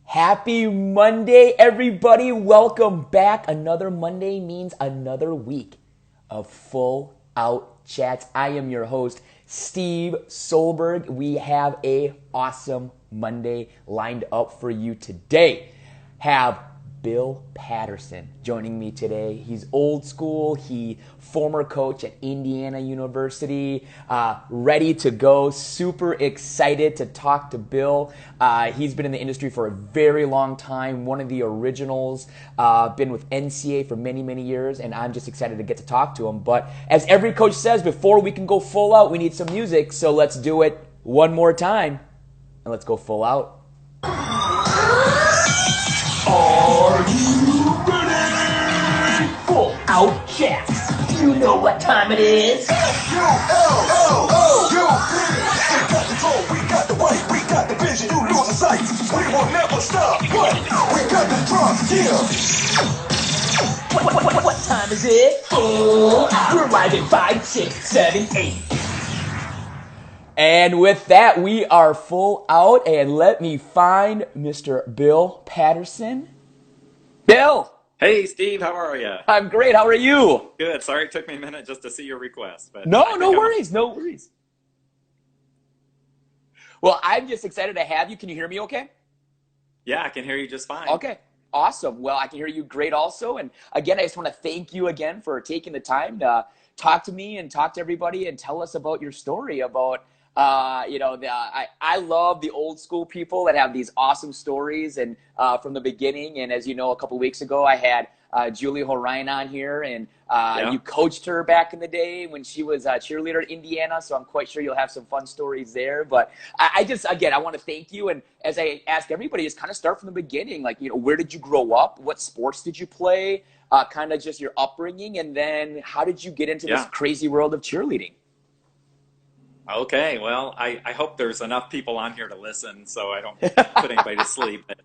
Happy Monday, everybody. Welcome back. Another Monday means another week of full out chats. I am your host, Steve Solberg. We have a awesome Monday lined up for you today. Have Bill Patterson joining me today. He's old school. He former coach at Indiana University, ready to go. Super excited to talk to Bill. He's been in the industry for a very long time. One of the originals. Been with NCAA for many, many years, and I'm just excited to get to talk to him. But as every coach says, before we can go full out, we need some music. So let's do it one more time, and let's go full out. Are you ready? Full out chats. You know what time it is. We got the control, we got the weight, we got the vision, you lose the sight. We will never stop. What? We got the drums, yeah. What time is it? Full out. We're riding 5, 6, 7, 8. And with that, we are full out, and let me find Mr. Bill Patterson. Bill! Hey, Steve, how are you? I'm great. How are you? Good. Sorry it took me a minute just to see your request. But No worries. Well, I'm just excited to have you. Can you hear me okay? Yeah, I can hear you just fine. Okay. Awesome. Well, I can hear you great also. And again, I just want to thank you again for taking the time to talk to me and talk to everybody and tell us about your story about I love the old school people that have these awesome stories and from the beginning. And as you know, a couple weeks ago, I had Julie Horion on here, and you coached her back in the day when she was a cheerleader at Indiana. So I'm quite sure you'll have some fun stories there. But I want to thank you. And as I ask everybody, just kind of start from the beginning. Like, where did you grow up? What sports did you play? Kind of just your upbringing. And then how did you get into this crazy world of cheerleading? Okay, well, I hope there's enough people on here to listen so I don't put anybody to sleep. But,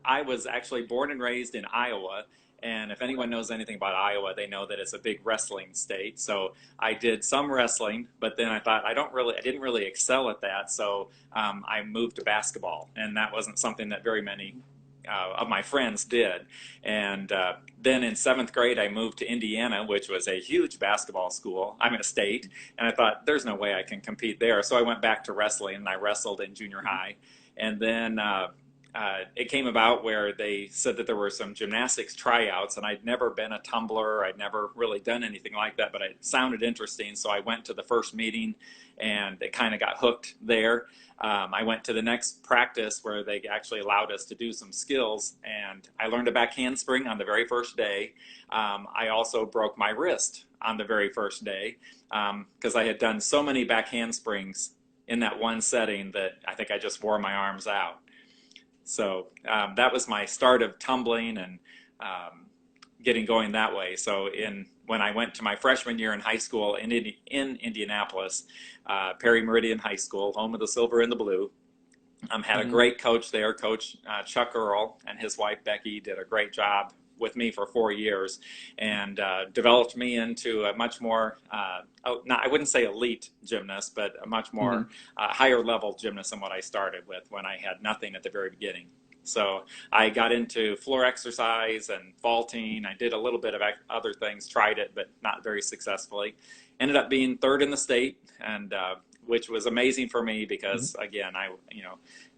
I was actually born and raised in Iowa, and if anyone knows anything about Iowa, they know that it's a big wrestling state. So I did some wrestling, but then I thought I didn't really excel at that, so I moved to basketball, and that wasn't something that very many of my friends did. And then in 7th grade, I moved to Indiana, which was a huge basketball school. I'm in a state, and I thought, there's no way I can compete there. So I went back to wrestling, and I wrestled in junior high. And then it came about where they said that there were some gymnastics tryouts, and I'd never been a tumbler. I'd never really done anything like that, but it sounded interesting. So I went to the first meeting, and it kind of got hooked there. I went to the next practice where they actually allowed us to do some skills, and I learned a back handspring on the very first day. I also broke my wrist on the very first day because I had done so many back handsprings in that one setting that I think I just wore my arms out. So that was my start of tumbling and getting going that way. So when I went to my freshman year in high school in Indianapolis, Perry Meridian High School, home of the silver and the blue, had a great coach there. Coach Chuck Earl and his wife Becky did a great job with me for 4 years, and developed me into a much more, I wouldn't say elite gymnast, but a much more higher level gymnast than what I started with when I had nothing at the very beginning. So I got into floor exercise and vaulting. I did a little bit of other things, tried it, but not very successfully. Ended up being 3rd in the state, and which was amazing for me because, again,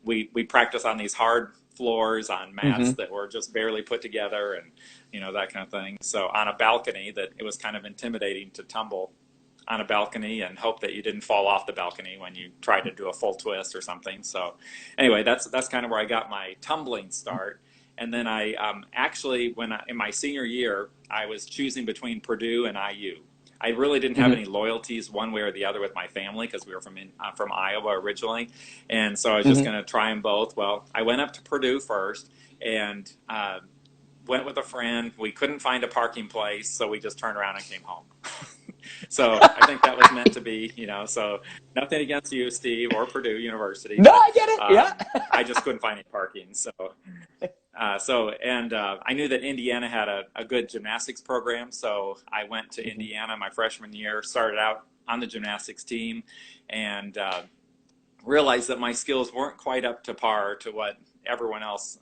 we practice on these hard floors on mats that were just barely put together, and that kind of thing. So on a balcony, that it was kind of intimidating to tumble on a balcony and hope that you didn't fall off the balcony when you tried to do a full twist or something. So anyway, that's kind of where I got my tumbling start. And then I actually, in my senior year, I was choosing between Purdue and IU. I really didn't have any loyalties one way or the other with my family because we were from Iowa originally. And so I was just going to try them both. Well, I went up to Purdue first and went with a friend. We couldn't find a parking place, so we just turned around and came home. So I think that was meant to be, so nothing against you, Steve, or Purdue University. No, I get it. Yeah. I just couldn't find any parking. So I knew that Indiana had a good gymnastics program. So I went to Indiana my freshman year, started out on the gymnastics team, and realized that my skills weren't quite up to par to what everyone else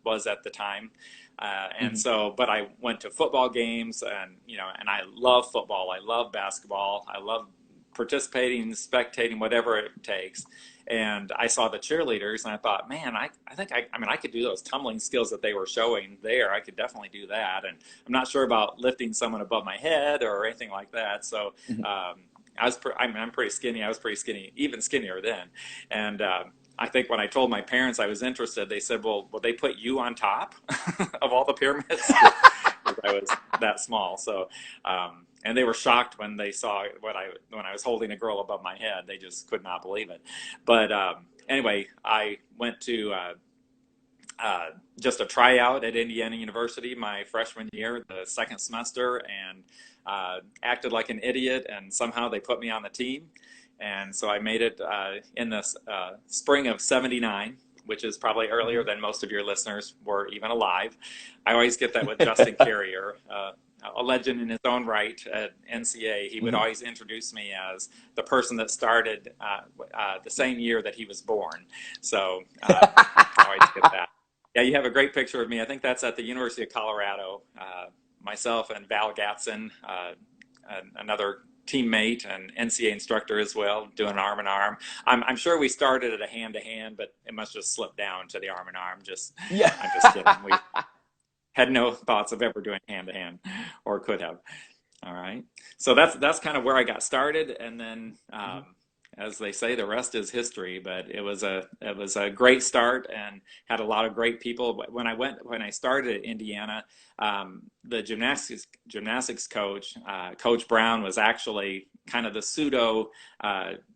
was at the time. And Mhm. so, but I went to football games, and and I love football. I love basketball. I love participating, spectating, whatever it takes. And I saw the cheerleaders, and I thought, man, I think I mean, I could do those tumbling skills that they were showing there. I could definitely do that. And I'm not sure about lifting someone above my head or anything like that. So, Mhm. I mean, I'm pretty skinny. I was pretty skinny, even skinnier then. And I think when I told my parents I was interested, they said, "Well, will they put you on top of all the pyramids?" Because I was that small. So, and they were shocked when they saw when I was holding a girl above my head. They just could not believe it. But anyway, I went to uh, just a tryout at Indiana University my freshman year, the second semester, and acted like an idiot. And somehow they put me on the team. And so I made it in the spring of '79, which is probably earlier Mhm. than most of your listeners were even alive. I always get that with Justin Carrier, a legend in his own right at NCA. He would Mhm. always introduce me as the person that started the same year that he was born. So I always get that. Yeah, you have a great picture of me. I think that's at the University of Colorado. Myself and Val Gatson, another teammate and NCA instructor as well, doing arm in arm. I'm sure we started at a hand to hand, but it must just slip down to the arm in arm. Yeah. I'm just kidding. We had no thoughts of ever doing hand to hand, or could have. All right. So that's kind of where I got started, and then Mhm. as they say, the rest is history. But it was a great start, and had a lot of great people. But when I started at Indiana, the gymnastics coach, Coach Brown, was actually kind of the pseudo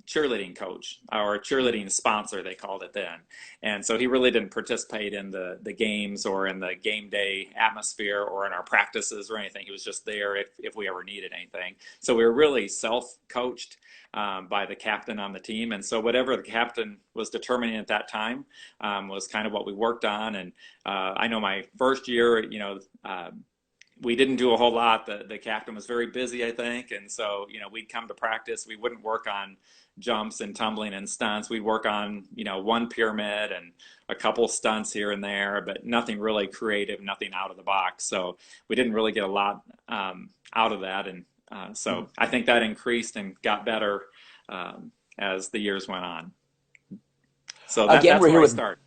cheerleading coach, or cheerleading sponsor, they called it then. And so he really didn't participate in the games or in the game day atmosphere or in our practices or anything. He was just there if we ever needed anything. So we were really self-coached by the captain on the team. And so whatever the captain was determining at that time was kind of what we worked on. And I know my first year, we didn't do a whole lot. The captain was very busy, I think, and so we'd come to practice. We wouldn't work on jumps and tumbling and stunts. We'd work on one pyramid and a couple stunts here and there, but nothing really creative, nothing out of the box. So we didn't really get a lot out of that, and Mhm. so I think that increased and got better as the years went on. So Again, that's we're where here I with started.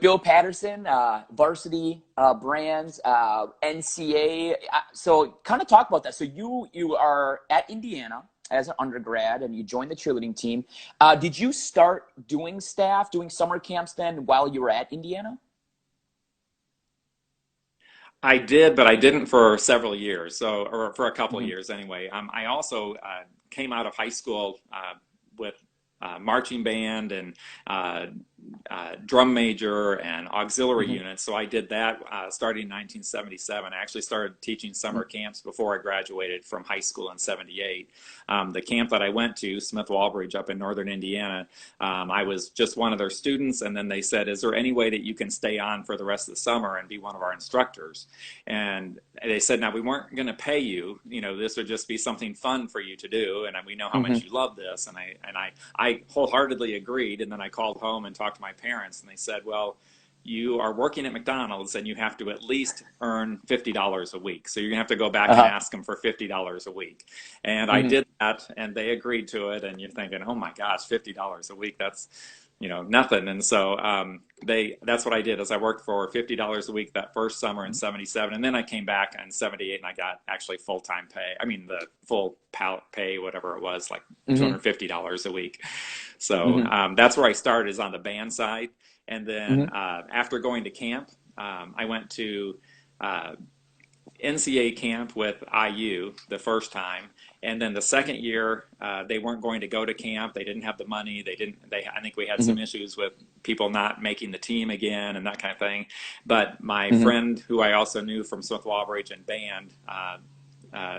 Bill Patterson, Varsity Brands, NCA. So, kind of talk about that. So, you are at Indiana as an undergrad, and you joined the cheerleading team. Did you start doing summer camps then while you were at Indiana? I did, but I didn't for several years, or for a couple of Hmm. years anyway. I also came out of high school with marching band and uh, drum major and auxiliary Hmm. units. So I did that starting in 1977. I actually started teaching summer camps before I graduated from high school in '78. The camp that I went to, Smith Walbridge up in northern Indiana, I was just one of their students, and then they said, "Is there any way that you can stay on for the rest of the summer and be one of our instructors?" And they said, "Now we weren't going to pay you. This would just be something fun for you to do, and we know how Hmm. much you love this." And I wholeheartedly agreed. And then I called home and talked to my parents, and they said, "Well, you are working at McDonald's and you have to at least earn $50 a week. So you're gonna have to go back and Uh-huh. ask them for $50 a week." And I Hmm. did that, and they agreed to it. And you're thinking, oh my gosh, $50 a week, that's nothing. And so that's what I did, is I worked for $50 a week that first summer in '77, and then I came back in '78 and I got actually full-time pay. I mean, the full pay, whatever it was, like Hmm. $250 a week. So Hmm. that's where I started, is on the band side. And then Hmm. after going to camp, I went to uh, NCA camp with IU the first time, and then the second year they weren't going to go to camp. They didn't have the money. They didn't. I think we had Hmm. some issues with people not making the team again and that kind of thing. But my Hmm. friend, who I also knew from Smith Walbridge and band,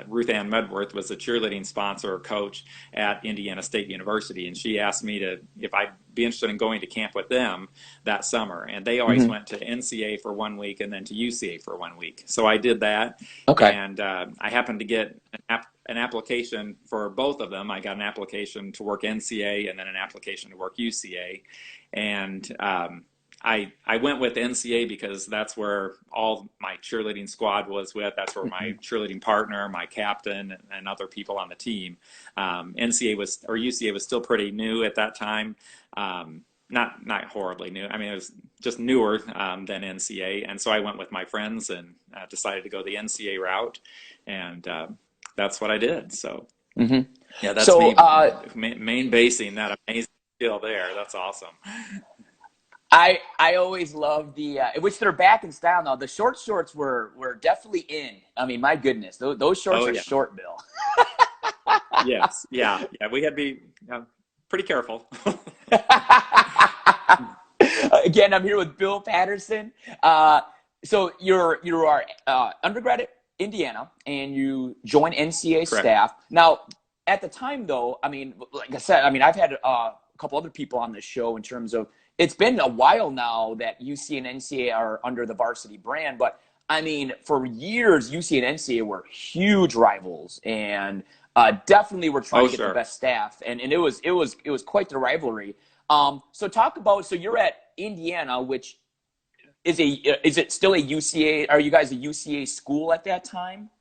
Ruth Ann Medworth, was the cheerleading sponsor or coach at Indiana State University, and she asked me if I'd be interested in going to camp with them that summer. And they always Hmm. went to NCA for 1 week and then to UCA for 1 week. So I did that, Okay. and I happened to get an application for both of them. I got an application to work NCA and then an application to work UCA. And I went with NCA because that's where all my cheerleading squad was with. That's where my cheerleading partner, my captain, and other people on the team. NCA was, or UCA was still pretty new at that time. Not horribly new. I mean, it was just newer than NCA. And so I went with my friends and decided to go the NCA route. And that's what I did. So yeah, that's So, me main basing that amazing skill there. That's awesome. I always love the which they're back in style now. The short shorts were definitely in. I mean, my goodness, those shorts Oh are yeah. short, Bill. Yes. Yeah. Yeah. We had to be pretty careful. Again, I'm here with Bill Patterson. So you are undergrad at Indiana, and you join NCA Correct. staff. Now, at the time, though, I mean, like I said, I mean, I've had a couple other people on this show in terms of it's been a while now that UC and NCA are under the Varsity brand, but I mean, for years, UC and NCA were huge rivals, and definitely were trying Oh, to get the sure. best staff, and it was quite the rivalry. So talk about, so you're at Indiana, which is it still a UCA? Are you guys a UCA school at that time?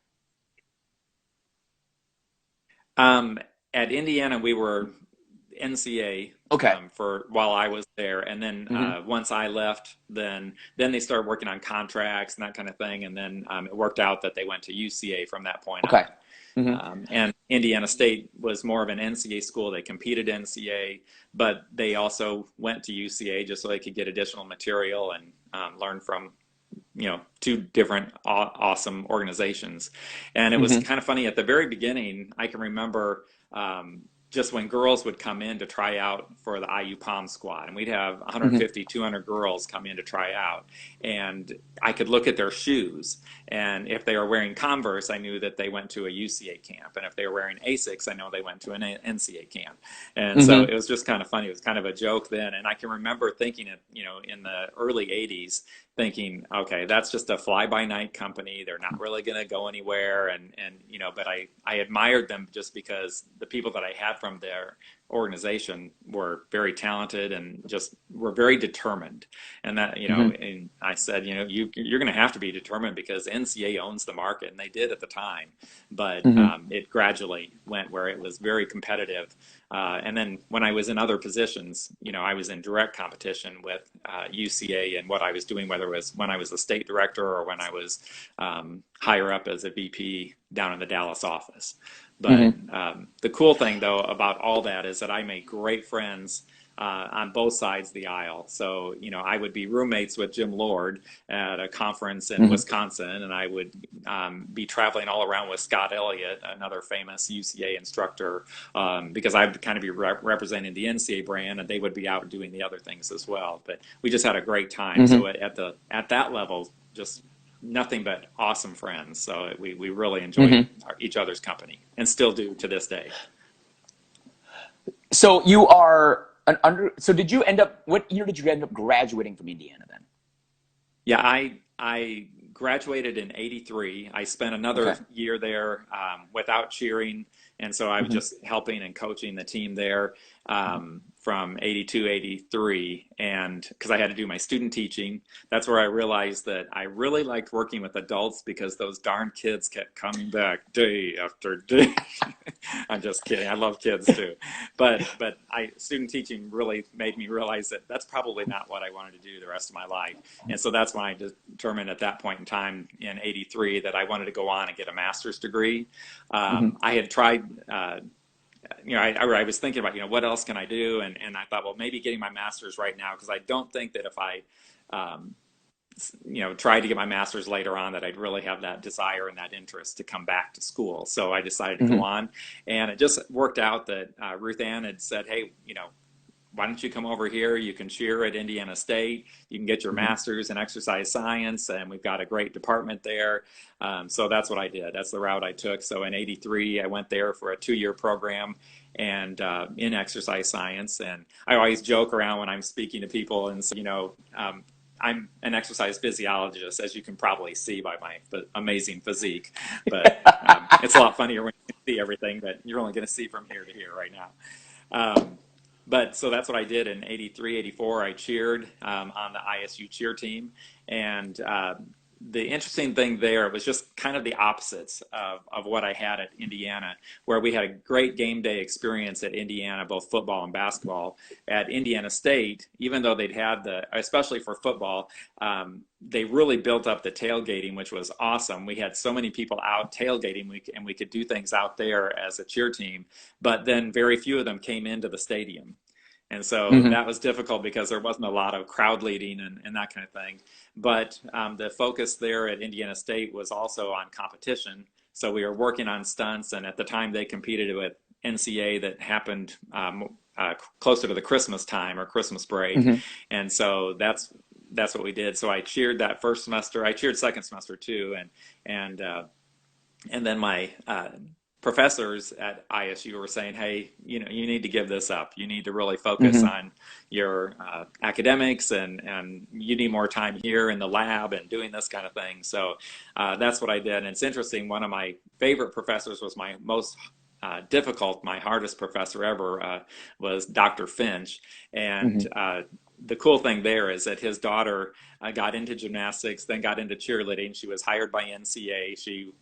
At Indiana, we were NCA Okay. for while I was there, and then hmm once I left, then they started working on contracts and that kind of thing, and then it worked out that they went to UCA from that point Okay. on. hmm And Indiana State was more of an NCA school. They competed NCA, but they also went to UCA just so they could get additional material and learn from two different awesome organizations. And it was hmm kind of funny at the very beginning. I can remember just when girls would come in to try out for the IU Pom squad, and we'd have hmm 150, 200 girls come in to try out, and I could look at their shoes, and if they were wearing Converse, I knew that they went to a UCA camp, and if they were wearing Asics, I know they went to an NCA camp. And so hmm it was just kind of funny. It was kind of a joke then, and I can remember thinking it, in the early 80s, thinking, okay, that's just a fly-by-night company. They're not really going to go anywhere. And but I admired them just because the people that I had from their organization were very talented and just were very determined. And that, hmm and I said, you're going to have to be determined because NCA owns the market, and they did at the time. But hmm it gradually went where it was very competitive. And then when I was in other positions, I was in direct competition with UCA and what I was doing, whether it was when I was the state director or when I was higher up as a VP down in the Dallas office. But hmm the cool thing, though, about all that is that I made great friends on both sides of the aisle. So, I would be roommates with Jim Lord at a conference in hmm Wisconsin, and I would be traveling all around with Scott Elliott, another famous UCA instructor, because I'd kind of be representing the NCA brand, and they would be out doing the other things as well. But we just had a great time. hmm So at that level, just nothing but awesome friends. So we really enjoyed hmm each other's company and still do to this day. So you are so did you end up, what year did you end up graduating from Indiana then? Yeah, I graduated in '83. I spent Okay. another year there without cheering, and so I was hmm just helping and coaching the team there from '82, '83, and because I had to do my student teaching, that's where I realized that I really liked working with adults because those darn kids kept coming back day after day. I'm just kidding. I love kids too, but student teaching really made me realize that that's probably not what I wanted to do the rest of my life. And so that's when I determined at that point in time in '83 that I wanted to go on and get a master's degree. hmm I had tried, I was thinking about, what else can I do? And I thought, well, maybe getting my master's right now, because I don't think that if I, um, tried to get my master's later on, that I'd really have that desire and that interest to come back to school. So I decided to go hmm on, and it just worked out that Ruth Ann had said, hey, why don't you come over here? You can cheer at Indiana State. You can get your hmm master's in exercise science, and we've got a great department there. So that's what I did. That's the route I took. So in '83, I went there for a 2-year program and in exercise science. And I always joke around when I'm speaking to people and say, I'm an exercise physiologist, as you can probably see by my amazing physique. But it's a lot funnier when see everything, but you're only going to see from here to here right now. Um, but so that's what I did in 83, 84. I cheered on the ISU cheer team. And the interesting thing there was just kind of the opposites of what I had at Indiana, where we had a great game day experience at Indiana, both football and basketball. At Indiana State, even though they'd had especially for football, they really built up the tailgating, which was awesome. We had so many people out tailgating, and we could do things out there as a cheer team, but then very few of them came into the stadium. And so Hmm. that was difficult because there wasn't a lot of crowd leading and that kind of thing. But the focus there at Indiana State was also on competition. So we were working on stunts, and at the time they competed with NCA that happened closer to the Christmas time or Christmas break. Hmm. And so that's what we did. So I cheered that first semester. I cheered second semester too, and then my professors at ISU were saying, "Hey, you need to give this up. You need to really focus Hmm. on your academics, and you need more time here in the lab and doing this kind of thing." So that's what I did. And it's interesting. One of my favorite professors was my most difficult, my hardest professor ever was Dr. Finch, and Hmm. the cool thing there is that his daughter got into gymnastics, then got into cheerleading. She was hired by NCA. She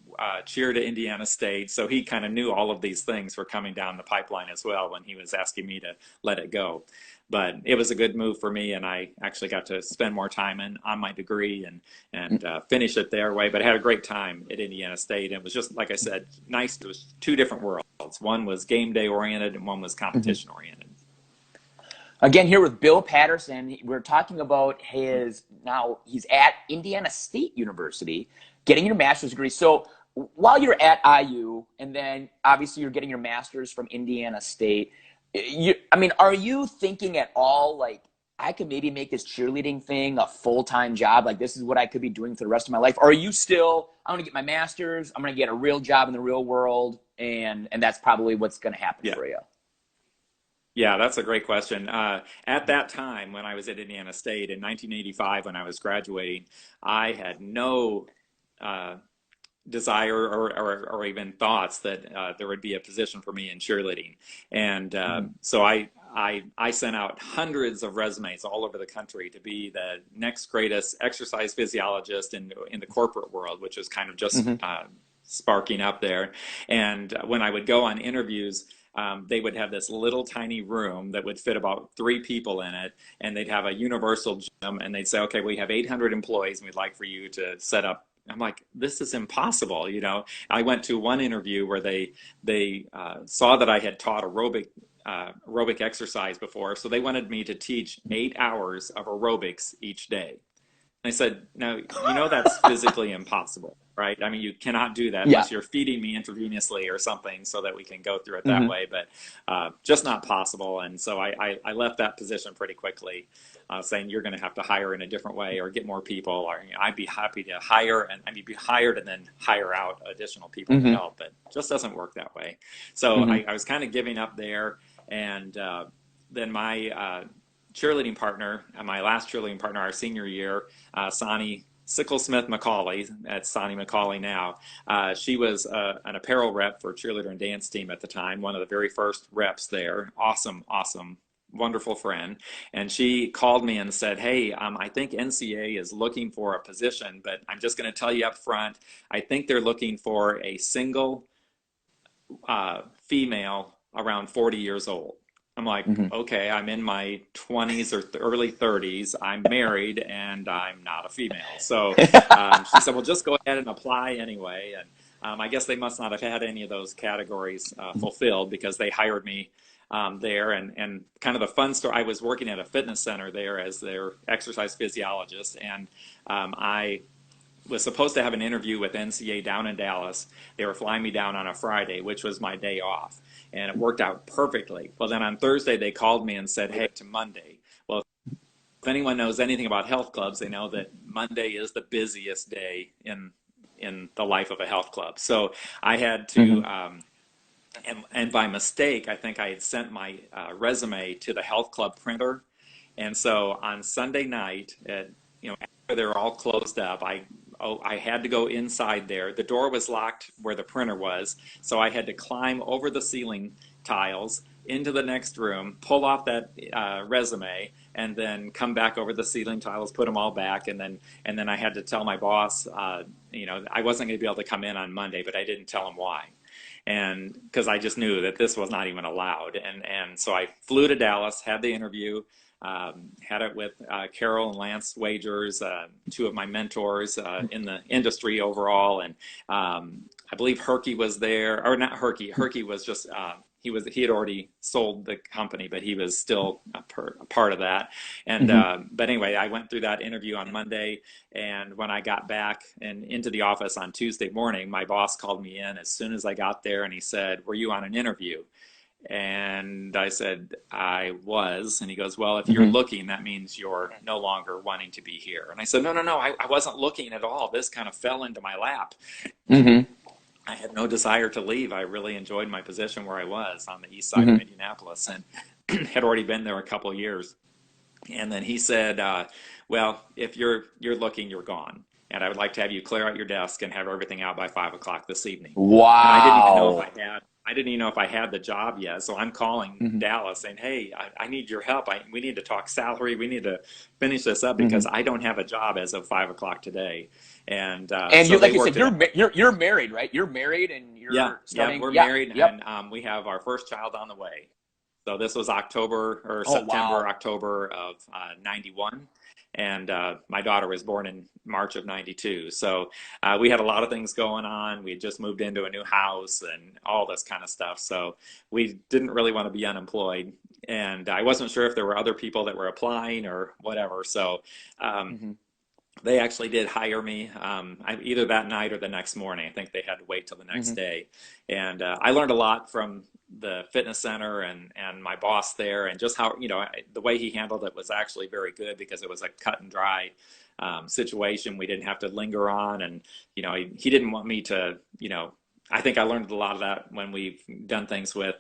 cheered at Indiana State. So he kind of knew all of these things were coming down the pipeline as well when he was asking me to let it go. But it was a good move for me, and I actually got to spend more time on my degree and finish it their way. But I had a great time at Indiana State. And it was just, like I said, nice. It was two different worlds. One was game day oriented, and one was Hmm. competition oriented. Again, here with Bill Patterson, we're talking about he's at Indiana State University getting your master's degree. So while you're at IU, and then obviously you're getting your master's from Indiana State, are you thinking at all like, I could maybe make this cheerleading thing a full-time job? Like, this is what I could be doing for the rest of my life? Or are you still, I'm going to get my master's, I'm going to get a real job in the real world, and that's probably what's going to happen Yeah. for you? Yeah, that's a great question. At that time, when I was at Indiana State in 1985, when I was graduating, I had no uh, desire or even thoughts that there would be a position for me in cheerleading. And Hmm. so I sent out hundreds of resumes all over the country to be the next greatest exercise physiologist in the corporate world, which is kind of just Hmm. sparking up there. And when I would go on interviews, they would have this little tiny room that would fit about 3 people in it, and they'd have a universal gym, and they'd say, "Okay, we have 800 employees, and we'd like for you to set up." I'm like, this is impossible, you know. I went to one interview where they saw that I had taught aerobic exercise before, so they wanted me to teach 8 hours of aerobics each day. I said, "No, that's physically impossible, right? I mean, you cannot do that Yeah. unless you're feeding me intravenously or something so that we can go through it that Hmm. way, but just not possible." And so I left that position pretty quickly, saying you're going to have to hire in a different way or get more people, or I'd be happy to hire and I mean, be hired and then hire out additional people to Hmm. help, but it just doesn't work that way. So Hmm. I was kind of giving up there, and then my cheerleading partner, my last cheerleading partner, our senior year, Sonny Sicklesmith McCauley, that's Sonny McCauley now. She was an apparel rep for cheerleader and dance team at the time, one of the very first reps there. Awesome, awesome, wonderful friend. And she called me and said, "Hey, I think NCA is looking for a position, but I'm just going to tell you up front, I think they're looking for a single female around 40 years old." I'm like, Hmm. okay, I'm in my 20s or early 30s. I'm married and I'm not a female. So she said, "Well, just go ahead and apply anyway." And I guess they must not have had any of those categories fulfilled because they hired me there. And kind of the fun story, I was working at a fitness center there as their exercise physiologist. And I was supposed to have an interview with NCA down in Dallas. They were flying me down on a Friday, which was my day off, and it worked out perfectly. Well, then on Thursday, they called me and said, "Hey, to Monday." Well, if anyone knows anything about health clubs, they know that Monday is the busiest day in the life of a health club. So I had to, Hmm. and by mistake, I think I had sent my resume to the health club printer. And so on Sunday night, after they're all closed up, I had to go inside there. The door was locked where the printer was, so I had to climb over the ceiling tiles into the next room, pull off that resume, and then come back over the ceiling tiles, put them all back, and then I had to tell my boss, I wasn't going to be able to come in on Monday, but I didn't tell him why. And because I just knew that this was not even allowed. And so I flew to Dallas, had the interview, had it with Carol and Lance Wagers, two of my mentors in the industry overall. And I believe Herky was there, or not Herky. Herky was just, he had already sold the company, but he was still a part of that. And but anyway, I went through that interview on Monday, and when I got back and into the office on Tuesday morning, my boss called me in as soon as I got there, and he said, "Were you on an interview?" And I said, "I was." And he goes, "Well, if you're looking, that means you're no longer wanting to be here." And I said, No, I wasn't looking at all. This kind of fell into my lap. I had no desire to leave. I really enjoyed my position where I was on the east side of Indianapolis, and had already been there a couple of years. And then he said, "Well, if you're looking, you're gone. And I would like to have you clear out your desk and have everything out by 5 o'clock this evening." Wow. And I didn't even know if I had the job yet. So I'm calling Dallas saying, "Hey, I need your help. We need to talk salary. We need to finish this up because I don't have a job as of 5 o'clock today." And so you, like they you said, worked you're married, right? You're married, and you're starting. we're married, and we have our first child on the way. So this was October of 91. And my daughter was born in March of 92. So we had a lot of things going on. We had just moved into a new house and all this kind of stuff. So we didn't really want to be unemployed. And I wasn't sure if there were other people that were applying or whatever. So they actually did hire me either that night or the next morning. I think they had to wait till the next day. And I learned a lot from the fitness center and my boss there, and just how, the way he handled it was actually very good, because it was a cut and dry situation. We didn't have to linger on, and, he didn't want me to, I think I learned a lot of that when we've done things with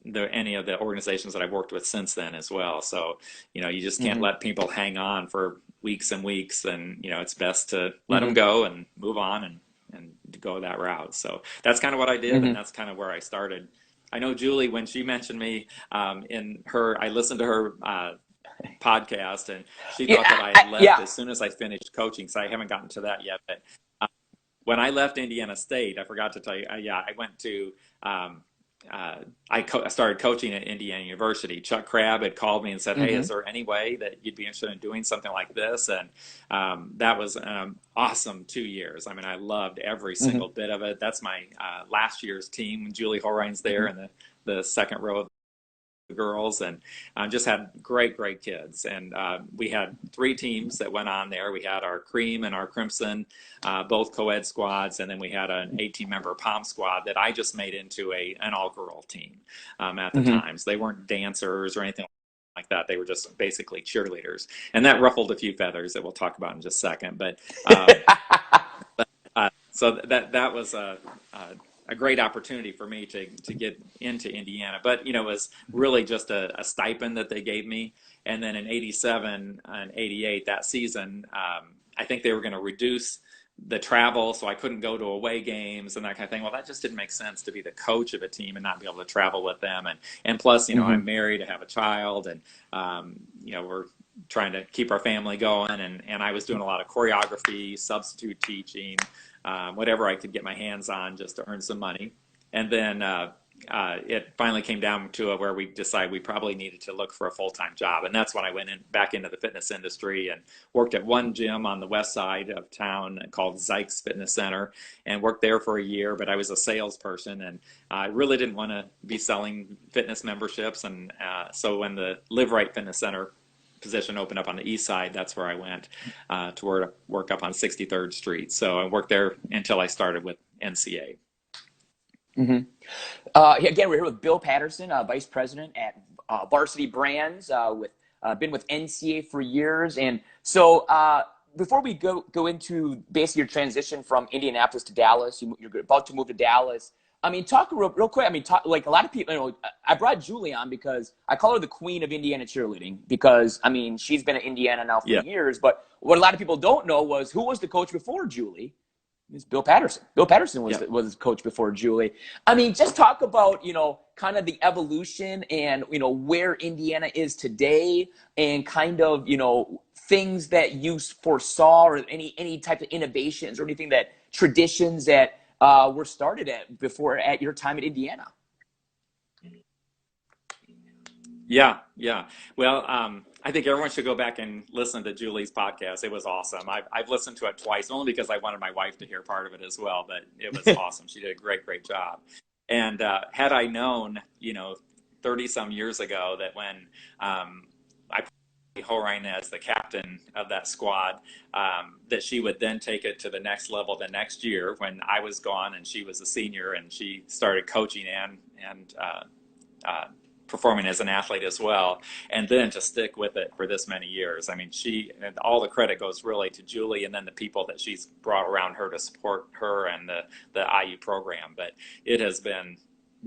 any of the organizations that I've worked with since then as well. So, you just can't let people hang on for weeks and weeks, and, it's best to let them go and move on and go that route. So that's kind of what I did, and that's kind of where I started. I know Julie, when she mentioned me I listened to her podcast, and she thought that I had left as soon as I finished coaching. So I haven't gotten to that yet. But when I left Indiana State, I forgot to tell you, I went to, I started coaching at Indiana University. Chuck Crabb had called me and said, "Hey, is there any way that you'd be interested in doing something like this?" And that was an awesome 2 years. I mean, I loved every single bit of it. That's my last year's team. Julie Horrine's there in the second row of the girls, and just had great kids. And we had 3 teams that went on there. We had our cream and our crimson, both co-ed squads, and then we had an 18-member pom squad that I just made into an all-girl team at the time. So they weren't dancers or anything like that. They were just basically cheerleaders, and that ruffled a few feathers that we'll talk about in just a second. But so that was a great opportunity for me to get into Indiana. But, it was really just a stipend that they gave me. And then in 87 and 88, that season, I think they were going to reduce the travel, so I couldn't go to away games and that kind of thing. Well, that just didn't make sense, to be the coach of a team and not be able to travel with them. And plus, I'm married, I have a child, and, we're trying to keep our family going. And I was doing a lot of choreography, substitute teaching, whatever I could get my hands on just to earn some money. And then it finally came down to where we decided we probably needed to look for a full-time job. And that's when I went back into the fitness industry and worked at one gym on the west side of town called Zykes Fitness Center, and worked there for a year. But I was a salesperson, and I really didn't want to be selling fitness memberships. And so when the Live Right Fitness Center position opened up on the east side, that's where I went to work up on 63rd Street. So I worked there until I started with NCA. Again, we're here with Bill Patterson, Vice President at Varsity Brands, been with NCA for years. And so before we go into basically your transition from Indianapolis to Dallas, you're about to move to Dallas. I mean, talk real quick. I mean, talk, like a lot of people, I brought Julie on because I call her the queen of Indiana cheerleading because, I mean, she's been at Indiana now for Yeah. years. But what a lot of people don't know was who was the coach before Julie? It's Bill Patterson. Bill Patterson was Yeah. was coach before Julie. I mean, just talk about kind of the evolution and where Indiana is today, and kind of things that you foresaw, or any type of innovations or anything that traditions that were started at your time at Indiana. Yeah, yeah. Well, I think everyone should go back and listen to Julie's podcast. It was awesome. I've listened to it twice, only because I wanted my wife to hear part of it as well. But it was awesome. She did a great job. And had I known, 30 some years ago that when I put Horine as the captain of that squad, that she would then take it to the next level the next year when I was gone and she was a senior and she started coaching and performing as an athlete as well, and then to stick with it for this many years. I mean, and all the credit goes really to Julie and then the people that she's brought around her to support her and the IU program. But it has been,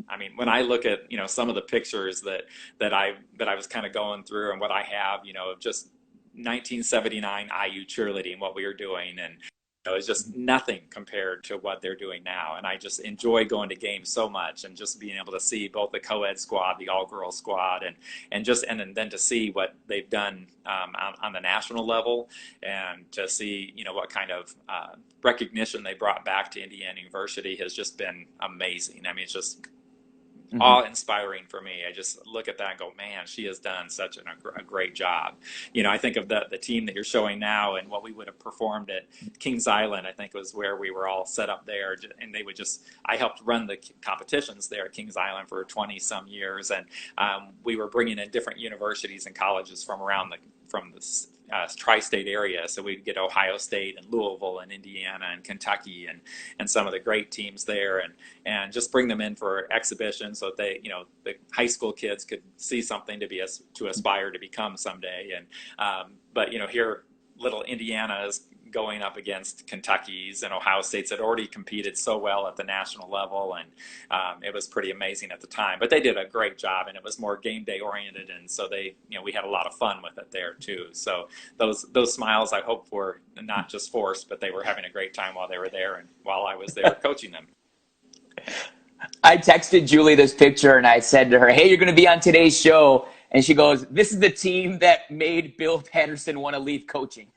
I mean, when I look at some of the pictures that I was kind of going through and what I have, of just 1979 IU cheerleading, what we were doing, and it's just nothing compared to what they're doing now. And I just enjoy going to games so much and just being able to see both the co-ed squad, the all-girls squad, and then to see what they've done on the national level, and to see what kind of recognition they brought back to Indiana University has just been amazing. I mean, it's just awe-inspiring for me. I just look at that and go, man, she has done such a great job. I think of the team that you're showing now and what we would have performed at Kings Island. I think was where we were all set up there, and I helped run the competitions there at Kings Island for 20 some years, and we were bringing in different universities and colleges from the tri-state area. So we'd get Ohio State and Louisville and Indiana and Kentucky and some of the great teams there, and just bring them in for exhibitions so that they, the high school kids could see something to aspire to become someday. And but here little Indiana is going up against Kentucky's and Ohio State's that already competed so well at the national level, and it was pretty amazing at the time. But they did a great job, and it was more game day oriented, and so we had a lot of fun with it there too. So those smiles, I hope, were not just forced, but they were having a great time while they were there and while I was there coaching them. I texted Julie this picture and I said to her, "Hey, you're going to be on today's show," and she goes, "This is the team that made Bill Patterson want to leave coaching."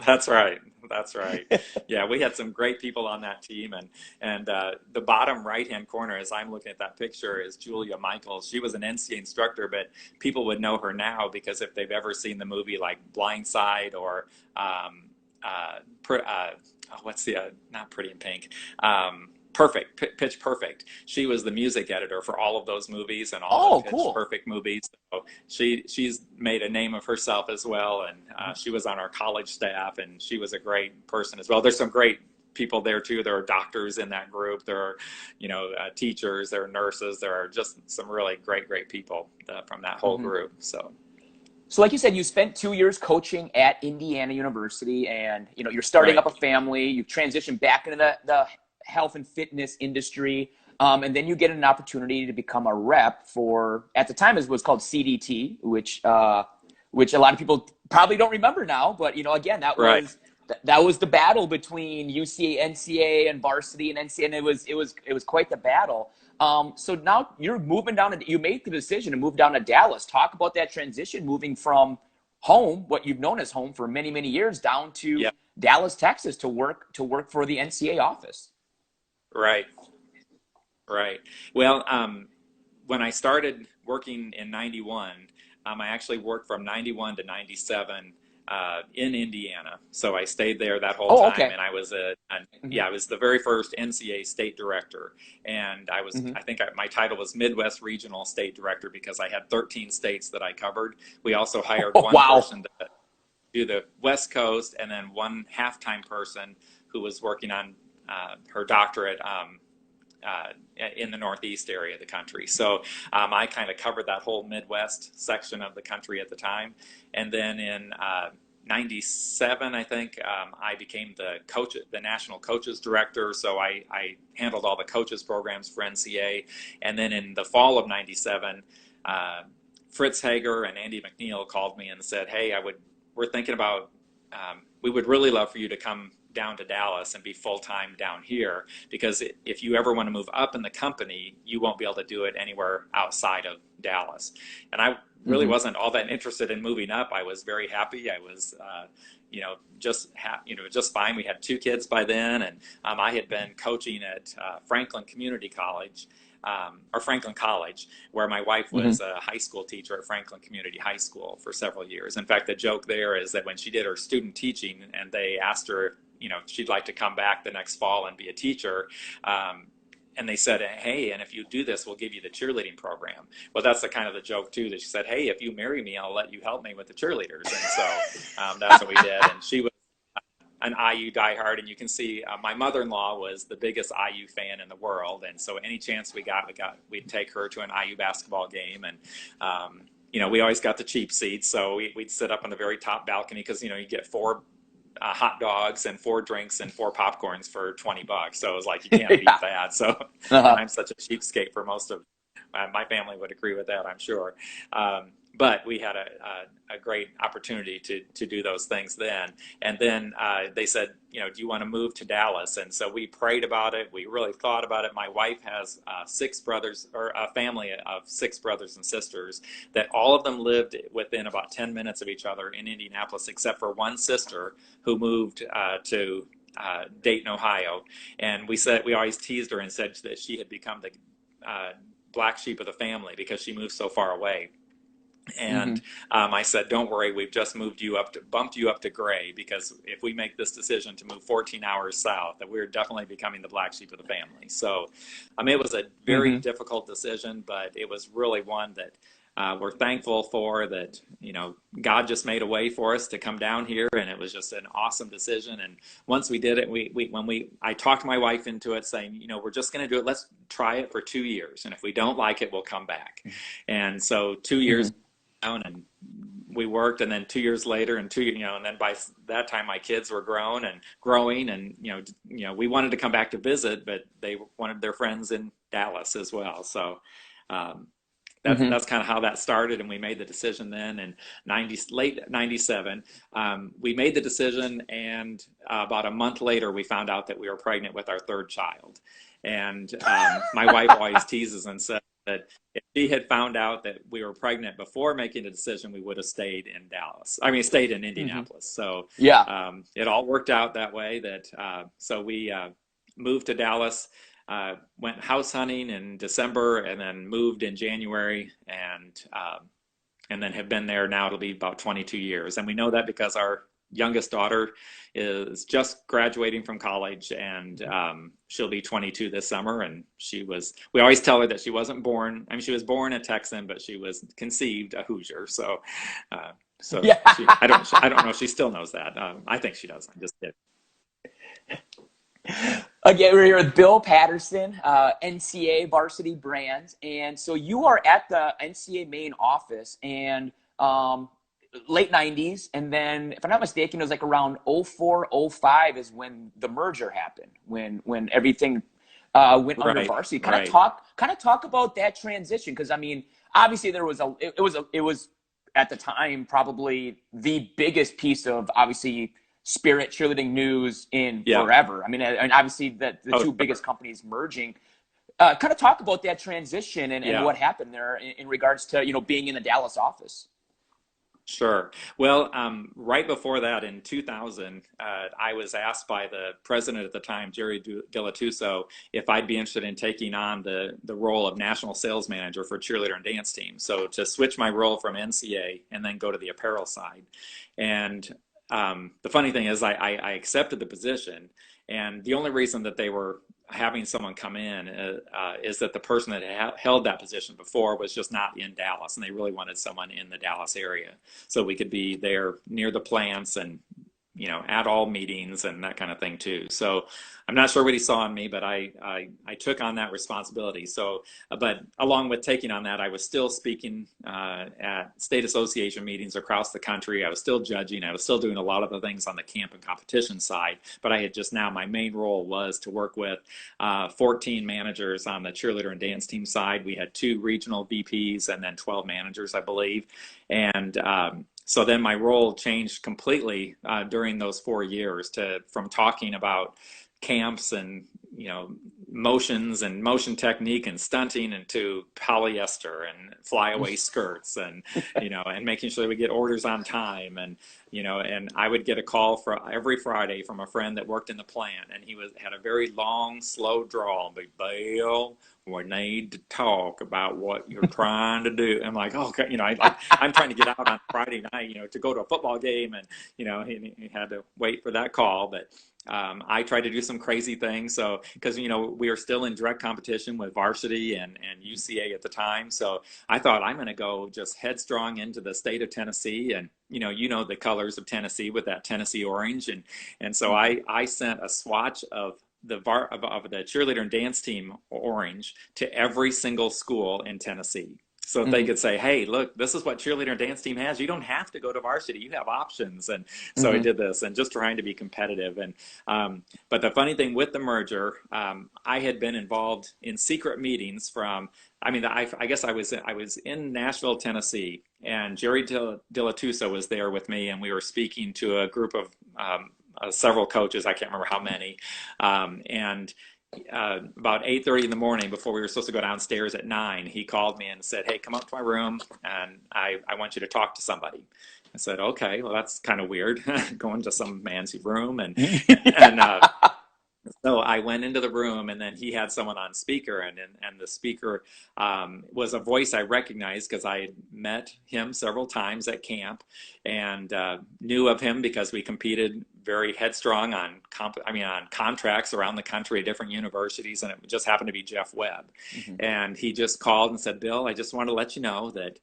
That's right. That's right. Yeah, we had some great people on that team, and the bottom right-hand corner, as I'm looking at that picture, is Julia Michaels. She was an NCAA instructor, but people would know her now because if they've ever seen the movie like Blindside or what's the not Pretty in Pink. Pitch Perfect. She was the music editor for all of those movies and all the Pitch Perfect movies. So she's made a name of herself as well, and she was on our college staff, and she was a great person as well. There's some great people there too. There are doctors in that group. There are, teachers. There are nurses. There are just some really great people from that whole group. So like you said, you spent 2 years coaching at Indiana University, and you're starting up a family. You transitioned back into the health and fitness industry, and then you get an opportunity to become a rep for, at the time, it was called CDT, which a lot of people probably don't remember now. But again, that was the battle between UCA, NCAA, and Varsity and NCAA, and it was quite the battle. So now you're moving down, you made the decision to move down to Dallas. Talk about that transition, moving from home, what you've known as home for many years, down to Dallas, Texas, to work for the NCAA office. Right. Well, when I started working in 91, I actually worked from 91 to 97 in Indiana. So I stayed there that whole time. Okay. And I was I was the very first NCAA state director. And I was, I think my title was Midwest Regional State Director because I had 13 states that I covered. We also hired one person to do the West Coast, and then one half-time person who was working on her doctorate in the Northeast area of the country. So I kind of covered that whole Midwest section of the country at the time. And then in 97, I think, I became the national coaches director. So I handled all the coaches programs for NCA. And then in the fall of 97, Fritz Hager and Andy McNeil called me and said, "Hey, we're thinking about, we would really love for you to come down to Dallas and be full-time down here, because if you ever want to move up in the company, you won't be able to do it anywhere outside of Dallas." And I really wasn't all that interested in moving up. I was very happy. I was, just fine. We had 2 kids by then, and I had been coaching at Franklin Community College, or Franklin College, where my wife was a high school teacher at Franklin Community High School for several years. In fact, the joke there is that when she did her student teaching and they asked her, she'd like to come back the next fall and be a teacher, and they said, "Hey, and if you do this, we'll give you the cheerleading program." Well, that's the kind of the joke too, that she said, "Hey, if you marry me, I'll let you help me with the cheerleaders." And so that's what we did. And she was an IU diehard, and you can see my mother-in-law was the biggest IU fan in the world, and so any chance we'd take her to an IU basketball game. And we always got the cheap seats, so we'd sit up on the very top balcony, because you get 4 hot dogs and 4 drinks and 4 popcorns for $20. So it was like, you can't beat that. So I'm such a cheapskate for most of my family would agree with that, I'm sure. But we had a great opportunity to do those things then. And then they said, "Do you want to move to Dallas?" And so we prayed about it. We really thought about it. My wife has 6 brothers, or a family of 6 brothers and sisters, that all of them lived within about 10 minutes of each other in Indianapolis, except for one sister who moved to Dayton, Ohio. And we always teased her and said that she had become the black sheep of the family because she moved so far away. And I said, "Don't worry, we've just bumped you up to gray, because if we make this decision to move 14 hours south, that we're definitely becoming the black sheep of the family." So, it was a very difficult decision, but it was really one that we're thankful for, that, God just made a way for us to come down here, and it was just an awesome decision. And once we did it, I talked my wife into it, saying, we're just going to do it. Let's try it for 2 years. And if we don't like it, we'll come back. And so 2 years and we worked, and then 2 years later, and then by that time my kids were grown and growing, and we wanted to come back to visit, but they wanted their friends in Dallas as well. So that's kind of how that started, and we made the decision then in late 97. We made the decision, and about a month later we found out that we were pregnant with our 3rd child. And my wife always teases and says that if she had found out that we were pregnant before making the decision, we would have stayed in stayed in Indianapolis. So it all worked out that way. So we moved to Dallas, went house hunting in December, and then moved in January, and then have been there now. It'll be about 22 years. And we know that because our youngest daughter is just graduating from college, and she'll be 22 this summer. And we always tell her that she wasn't born, she was born a Texan, but she was conceived a Hoosier. So I don't know if she still knows that. I think she does. I just did. Again, we're here with Bill Patterson, NCA Varsity Brands. And so you are at the NCA main office, and late 90s, and then, if I'm not mistaken, it was like around 04, 05 is when the merger happened, when everything went under Varsity. Kind of talk about that transition, because obviously it was at the time probably the biggest piece of, obviously, spirit cheerleading news in forever. And obviously the 2 biggest companies merging. Kind of talk about that transition and what happened there in regards to being in the Dallas office. Sure. Well, right before that, in 2000, I was asked by the president at the time, Jerry Dilatuso, if I'd be interested in taking on the role of national sales manager for cheerleader and dance team. So to switch my role from NCA and then go to the apparel side. And the funny thing is I accepted the position, and the only reason that they were having someone come in is that the person that held that position before was just not in Dallas, and they really wanted someone in the Dallas area so we could be there near the plants and at all meetings and that kind of thing too. So I'm not sure what he saw in me, but I took on that responsibility. So, but along with taking on that, I was still speaking at state association meetings across the country. I was still judging. I was still doing a lot of the things on the camp and competition side, but I had just now, my main role was to work with 14 managers on the cheerleader and dance team side. We had 2 regional VPs and then 12 managers, I believe. And so then my role changed completely during those 4 years from talking about camps and motions and motion technique and stunting into polyester and flyaway skirts and and making sure we get orders on time and I would get a call for every Friday from a friend that worked in the plant, and he had a very long, slow drawl. But Bill, we need to talk about what you're trying to do. I'm like, oh, okay, I'm trying to get out on Friday night, to go to a football game, and he had to wait for that call, but. I tried to do some crazy things. So, because, we were still in direct competition with Varsity and UCA at the time. So I thought I'm going to go just headstrong into the state of Tennessee. And, the colors of Tennessee with that Tennessee orange. And so I sent a swatch of the cheerleader and dance team orange to every single school in Tennessee. So they could say, hey, look, this is what cheerleader and dance team has. You don't have to go to Varsity. You have options. And so I did this and just trying to be competitive. And but the funny thing with the merger, I had been involved in secret meetings I guess I was in Nashville, Tennessee, and Jerry Dilatuso was there with me, and we were speaking to a group of several coaches. I can't remember how many. About 8:30 in the morning, before we were supposed to go downstairs at 9, he called me and said, hey, come up to my room and I want you to talk to somebody. I said, okay, well, that's kind of weird, going to some man's room. And so I went into the room, and then he had someone on speaker, and the speaker was a voice I recognized because I had met him several times at camp and knew of him because we competed very headstrong on contracts around the country at different universities, and it just happened to be Jeff Webb. And he just called and said, Bill, I just want to let you know that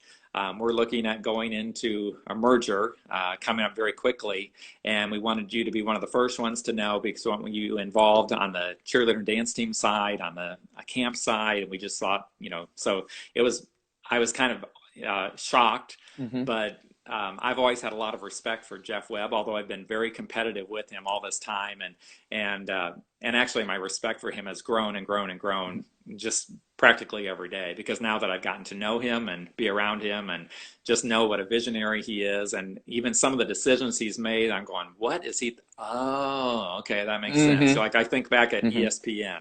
we're looking at going into a merger coming up very quickly, and we wanted you to be one of the first ones to know because we want you involved on the cheerleader and dance team side, on the camp side, and we just thought, so I was kind of shocked, but I've always had a lot of respect for Jeff Webb, although I've been very competitive with him all this time, and actually my respect for him has grown and grown and grown just practically every day, because now that I've gotten to know him and be around him and just know what a visionary he is, and even some of the decisions he's made, I'm going, what is he? Oh, okay, that makes sense. So I think back at ESPN.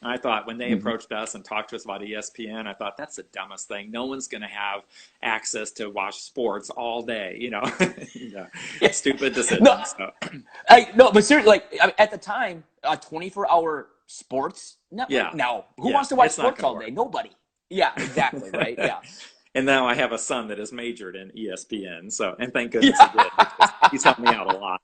I thought when they approached us and talked to us about ESPN, I thought that's the dumbest thing. No one's going to have access to watch sports all day, Stupid decision. No, but seriously, at the time, a 24-hour sports network. Now, who wants to watch sports all day? Nobody. Yeah, exactly. Right. Yeah. And now I have a son that is majored in ESPN. So, and thank goodness he did. He's helped me out a lot.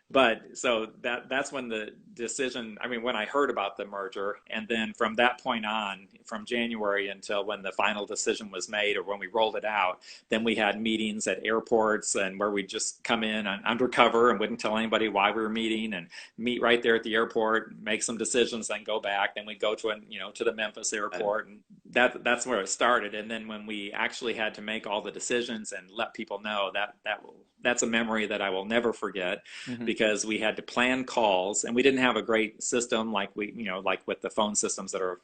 But so that's when the decision, when I heard about the merger, and then from that point on, from January until when the final decision was made or when we rolled it out, then we had meetings at airports and where we'd just come in undercover and wouldn't tell anybody why we were meeting, and meet right there at the airport, make some decisions, then go back. Then we'd go to the Memphis airport, and that's where it started. And then when we actually had to make all the decisions and let people know, that's a memory that I will never forget, because we had to plan calls, and we didn't have a great system like with the phone systems that are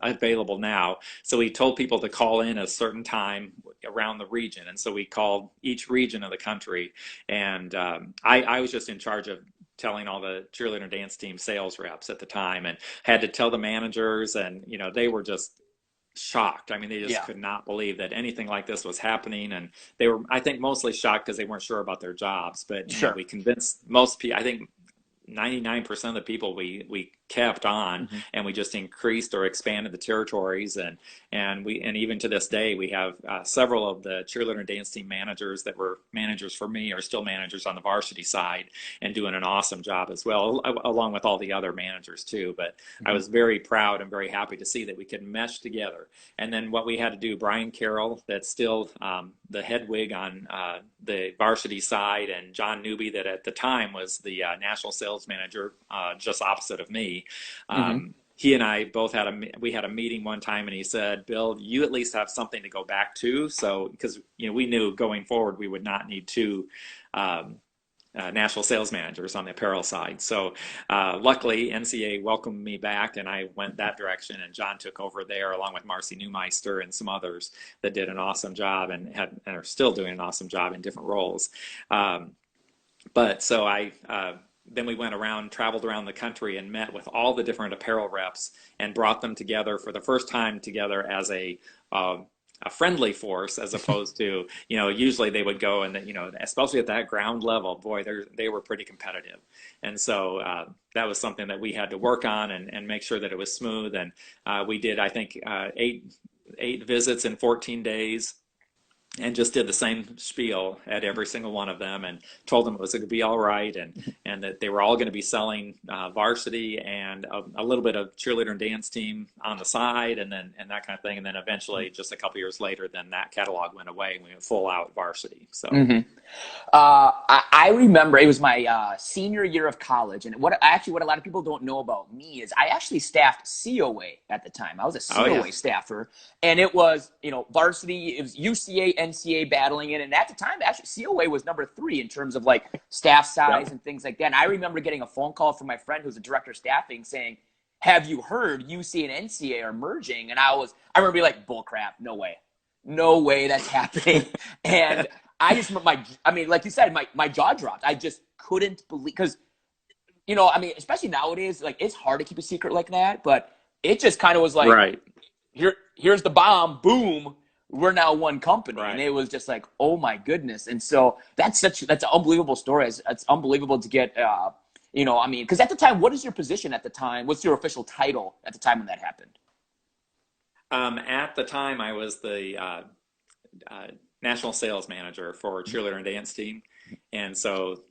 available now. So we told people to call in a certain time around the region, and so we called each region of the country, and I was just in charge of telling all the cheerleader dance team sales reps at the time, and had to tell the managers, and they were just shocked. They just could not believe that anything like this was happening, and they were, I think, mostly shocked because they weren't sure about their jobs. But we convinced most people. I think 99% of the people we kept on, and we just increased or expanded the territories, and even to this day we have several of the cheerleader and dance team managers that were managers for me are still managers on the varsity side and doing an awesome job as well, along with all the other managers too. But I was very proud and very happy to see that we could mesh together. And then what we had to do, Brian Carroll, that's still the head wig on the varsity side, and John Newby, that at the time was the national sales manager just opposite of me. He and I both had a meeting one time, and he said, "Bill, you at least have something to go back to." So, because we knew going forward we would not need two national sales managers on the apparel side. So luckily NCA welcomed me back, and I went that direction, and John took over there along with Marcy Neumeister and some others that did an awesome job and are still doing an awesome job in different roles. But so then we went around, traveled around the country, and met with all the different apparel reps and brought them together for the first time together as a friendly force, as opposed to, usually they would go and, especially at that ground level, boy, they were pretty competitive. And so that was something that we had to work on and make sure that it was smooth. And we did, I think, eight visits in 14 days. And just did the same spiel at every single one of them, and told them it was going to be all right, and that they were all going to be selling varsity and a little bit of cheerleader and dance team on the side, and that kind of thing. And then eventually, just a couple years later, then that catalog went away, and we went full out varsity. So I remember it was my senior year of college, and what a lot of people don't know about me is I actually staffed COA at the time. I was a COA staffer, and it was varsity. It was UCA, NCA battling it, and at the time, actually COA was number 3 in terms of like staff size and things like that. And I remember getting a phone call from my friend who's a director of staffing saying, "Have you heard UCA and NCA are merging?" And I remember being like, "Bull crap, no way that's happening." And I just remember like you said, my jaw dropped. I just couldn't believe, because especially nowadays, like it's hard to keep a secret like that, but it just kind of was like, right. Here's the bomb, boom, we're now one company. Right. And it was just like, oh my goodness. And so that's an unbelievable story. It's unbelievable to get, because at the time, what is your position at the time? What's your official title at the time when that happened? At the time, I was the national sales manager for cheerleader and dance team. And so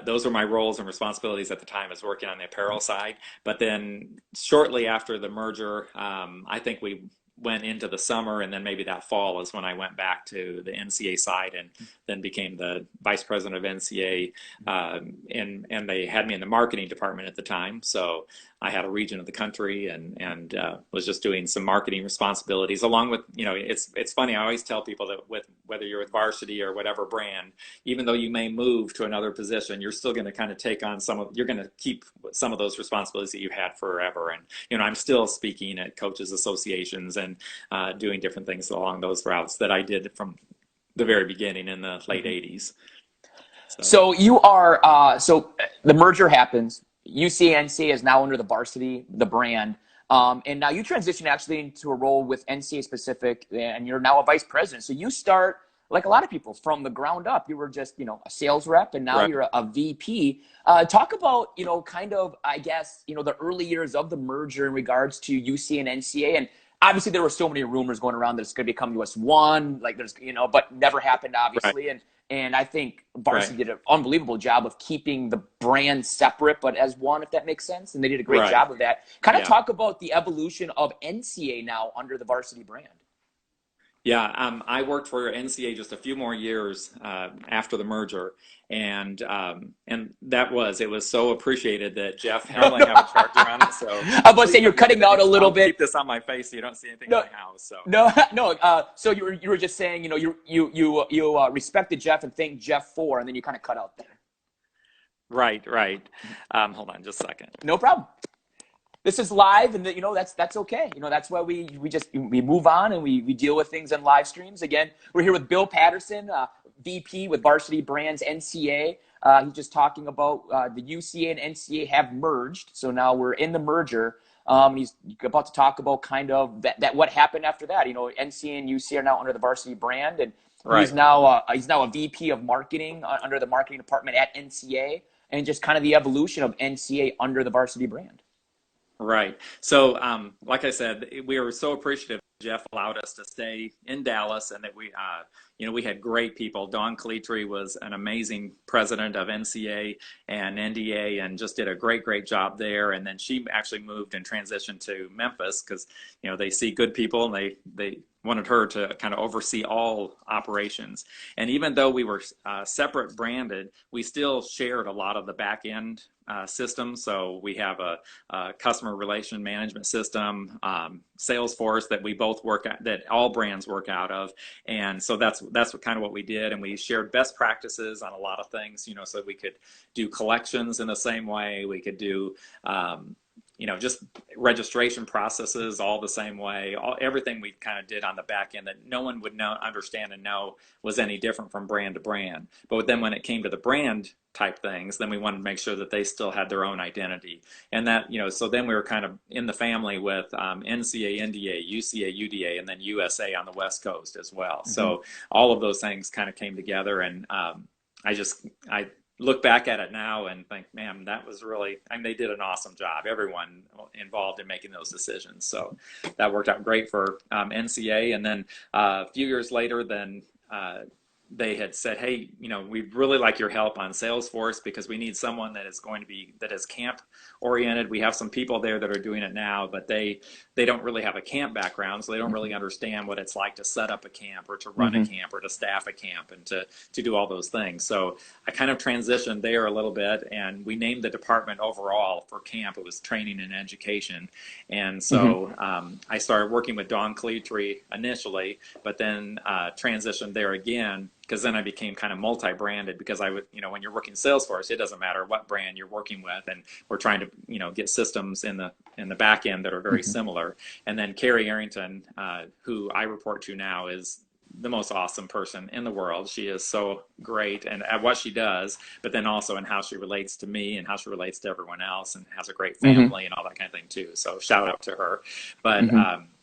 those were my roles and responsibilities at the time, as working on the apparel side. But then shortly after the merger, I think we went into the summer, and then maybe that fall is when I went back to the NCA side and then became the vice president of NCA. And they had me in the marketing department at the time. So I had a region of the country and was just doing some marketing responsibilities along with, it's funny. I always tell people that whether you're with Varsity or whatever brand, even though you may move to another position, you're still going to kind of take on you're going to keep some of those responsibilities that you had forever. And, I'm still speaking at coaches associations and doing different things along those routes that I did from the very beginning in the late 80s. So you are, so the merger happens. UCNC is now under the Varsity, the brand. And now you transition actually into a role with NCA specific, and you're now a vice president. So you start, like a lot of people, from the ground up. You were just, a sales rep, and now you're a VP. Talk about, kind of, I guess, the early years of the merger in regards to UC and NCA. And obviously there were so many rumors going around that it's going to become US1, like there's, but never happened, obviously. Right. And I think Varsity did an unbelievable job of keeping the brand separate, but as one, if that makes sense. And they did a great job of that. Kind of talk about the evolution of NCA now under the Varsity brand. Yeah, I worked for NCA just a few more years after the merger, and it was so appreciated that Jeff Hemling have a character on it. So I was about to say, you're cutting out a little bit. Keep this on my face so you don't see anything in my house. So no. So you were just saying, you respected Jeff and thanked Jeff for, and then you kind of cut out there. Right. Hold on just a second. No problem. This is live, and that's okay. That's why we move on and we deal with things in live streams. Again, we're here with Bill Patterson, VP with Varsity Brands NCA. He's just talking about the UCA and NCA have merged, so now we're in the merger. He's about to talk about kind of that what happened after that. NCA and UCA are now under the Varsity brand, and he's now a VP of marketing under the marketing department at NCA, and just kind of the evolution of NCA under the Varsity brand. Right. So, like I said, we were so appreciative Jeff allowed us to stay in Dallas, and that we had great people. Dawn Calitri was an amazing president of NCA and NDA, and just did a great job there. And then she actually moved and transitioned to Memphis because, they see good people, and they wanted her to kind of oversee all operations. And even though we were separate branded, we still shared a lot of the back end systems. So we have a customer relation management system, Salesforce that we both work at, that all brands work out of. And so that's kind of what we did. And we shared best practices on a lot of things, so we could do collections in the same way. We could do, just registration processes all the same way. Everything we kind of did on the back end that no one would understand and know was any different from brand to brand. But then when it came to the brand type things, then we wanted to make sure that they still had their own identity. And that, so then we were kind of in the family with NCA, NDA, UCA, UDA, and then USA on the West Coast as well. Mm-hmm. So all of those things kind of came together, and I look back at it now and think, man, that was really, they did an awesome job. Everyone involved in making those decisions. So that worked out great for NCA. And then a few years later, then they had said, hey, we'd really like your help on Salesforce because we need someone that is camp oriented. We have some people there that are doing it now, but they don't really have a camp background, so they don't really understand what it's like to set up a camp or to run a camp or to staff a camp and to do all those things. So I kind of transitioned there a little bit, and we named the department overall for camp. It was training and education. And so I started working with Dawn Calitri initially, but then transitioned there again, because then I became kind of multi-branded, because I would, when you're working Salesforce, it doesn't matter what brand you're working with, and we're trying to, get systems in the back end that are very similar. And then Carrie Arrington, who I report to now, is the most awesome person in the world. She is so great and at what she does, but then also in how she relates to me and how she relates to everyone else, and has a great family and all that kind of thing too. So shout out to her. But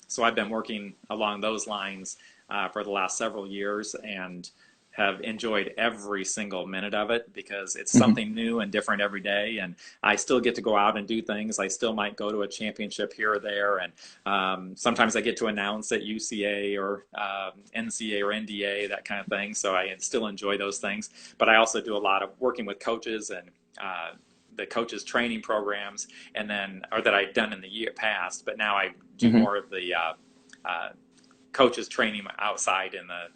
so I've been working along those lines for the last several years, and have enjoyed every single minute of it, because it's something new and different every day. And I still get to go out and do things. I still might go to a championship here or there. And sometimes I get to announce at UCA or NCA or NDA, that kind of thing. So I still enjoy those things. But I also do a lot of working with coaches and the coaches training programs, and then, or that I've done in the year past, but now I do more of the coaches training outside in the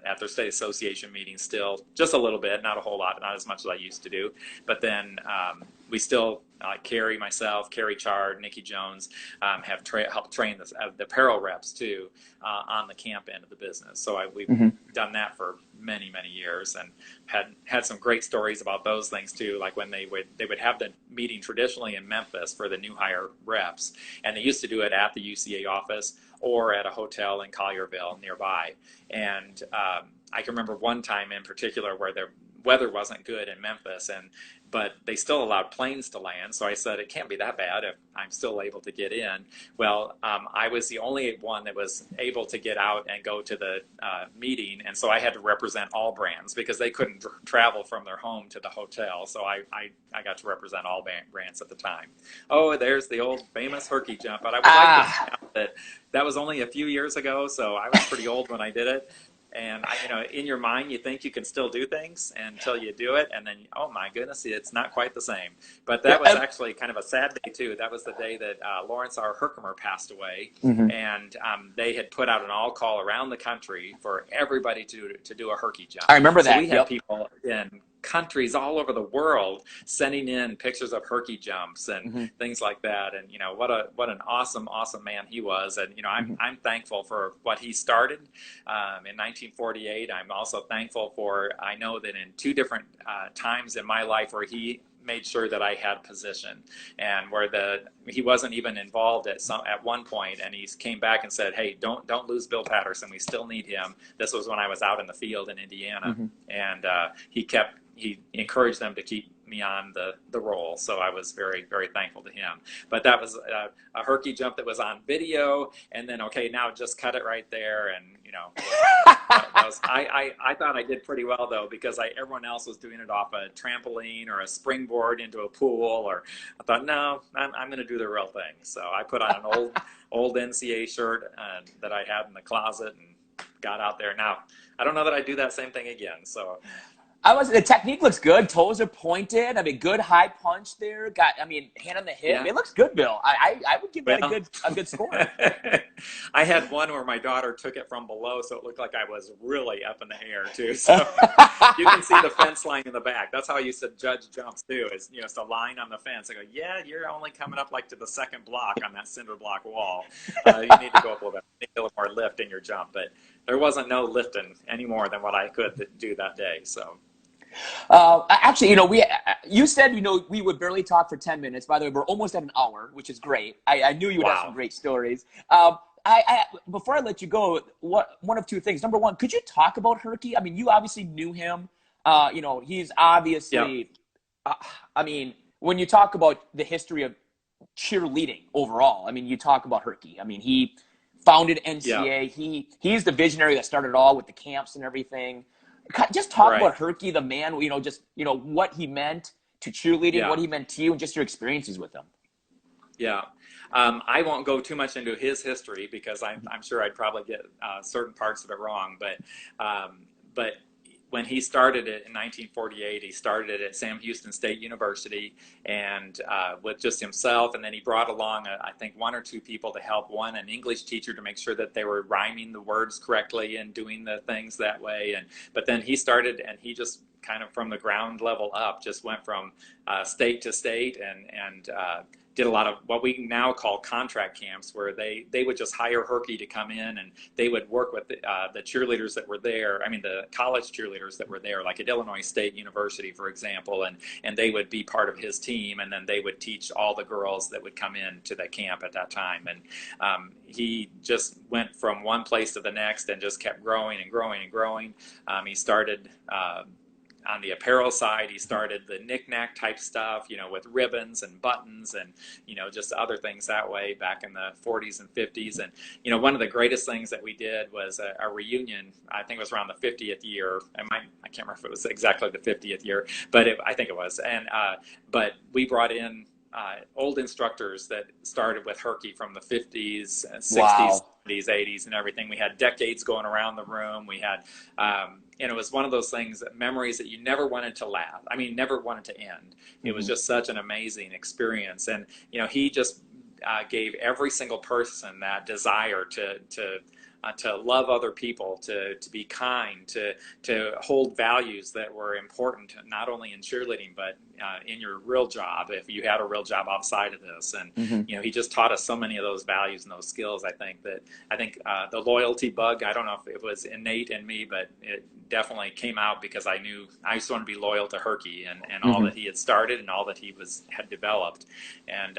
at their state association meetings still, just a little bit, not a whole lot, not as much as I used to do. But then we still, Carrie, myself, Carrie Chard, Nikki Jones, have helped train the apparel reps too on the camp end of the business. So we've done that for many years, and had some great stories about those things too. Like when they would have the meeting traditionally in Memphis for the new hire reps, and they used to do it at the UCA office or at a hotel in Collierville nearby. And I can remember one time in particular where the weather wasn't good in Memphis, but they still allowed planes to land. So I said, it can't be that bad if I'm still able to get in. Well, I was the only one that was able to get out and go to the meeting. And so I had to represent all brands, because they couldn't travel from their home to the hotel. So I got to represent all brands at the time. Oh, there's the old famous herky jump. But I would like to point out that was only a few years ago. So I was pretty old when I did it. And in your mind, you think you can still do things until you do it, and then, oh my goodness, it's not quite the same. But that was actually kind of a sad day too. That was the day that Lawrence R. Herkimer passed away, and they had put out an all call around the country for everybody to do a herky jump. I remember that. So we had people in countries all over the world sending in pictures of herky jumps and things like that. And what an awesome man he was. And I'm thankful for what he started in 1948. I'm also thankful for, I know that in two different times in my life where he made sure that I had position, and where he wasn't even involved at one point, and he came back and said, hey, don't lose Bill Patterson, we still need him. This was when I was out in the field in Indiana, and he encouraged them to keep me on the role. So I was very, very thankful to him. But that was a herky jump that was on video, and then, okay, now just cut it right there. And, I thought I did pretty well, though, because everyone else was doing it off a trampoline or a springboard into a pool. Or I thought, no, I'm going to do the real thing. So I put on an old NCA shirt that I had in the closet and got out there. Now, I don't know that I'd do that same thing again. So the technique looks good. Toes are pointed. I mean, good high punch there. Hand on the hip. Yeah. It looks good, Bill. I would give that a good score. I had one where my daughter took it from below, so it looked like I was really up in the air too. So you can see the fence line in the back. That's how I used to judge jumps too. Is it's a line on the fence. I go, yeah, you're only coming up like to the second block on that cinder block wall. You need to go up a little bit. You need a little more lift in your jump, but there wasn't no lifting any more than what I could do that day. So. Actually, you said, we would barely talk for 10 minutes. By the way, we're almost at an hour, which is great. I knew you would have some great stories. Before I let you go, one of two things. Number one, could you talk about Herky? I mean, you obviously knew him. He's obviously, when you talk about the history of cheerleading overall, I mean, you talk about Herky. I mean, he founded NCA. Yeah. He's the visionary that started it all with the camps and everything. Just talk about Herky, the man, what he meant to cheerleading, what he meant to you, and just your experiences with him. Yeah. I won't go too much into his history because I'm sure I'd probably get certain parts of it wrong. But when he started it in 1948, he started it at Sam Houston State University, and with just himself. And then he brought along, I think, one or two people to help. One, an English teacher, to make sure that they were rhyming the words correctly and doing the things that way. But then he started, and he just kind of from the ground level up, just went from state to state and did a lot of what we now call contract camps, where they would just hire Herky to come in, and they would work with the cheerleaders that were there. I mean, the college cheerleaders that were there, like at Illinois State University, for example, and they would be part of his team, and then they would teach all the girls that would come in to the camp at that time. And he just went from one place to the next and just kept growing and growing and growing. He started on the apparel side. He started the knick-knack type stuff, with ribbons and buttons and, just other things that way back in the 40s and 50s. And, one of the greatest things that we did was a reunion. I think it was around the 50th year. I can't remember if it was exactly the 50th year, but I think it was. And but we brought in old instructors that started with Herky from the 50s, 60s, 70s, 80s, and everything. We had decades going around the room. We had, and it was one of those things, memories that you never wanted to never wanted to end. It was just such an amazing experience. And, he just gave every single person that desire to love other people, to be kind, to hold values that were important, not only in cheerleading, but in your real job, if you had a real job outside of this. And, he just taught us so many of those values and those skills. I think the loyalty bug, I don't know if it was innate in me, but it definitely came out because I knew I just wanted to be loyal to Herky and all that he had started and all that he had developed. And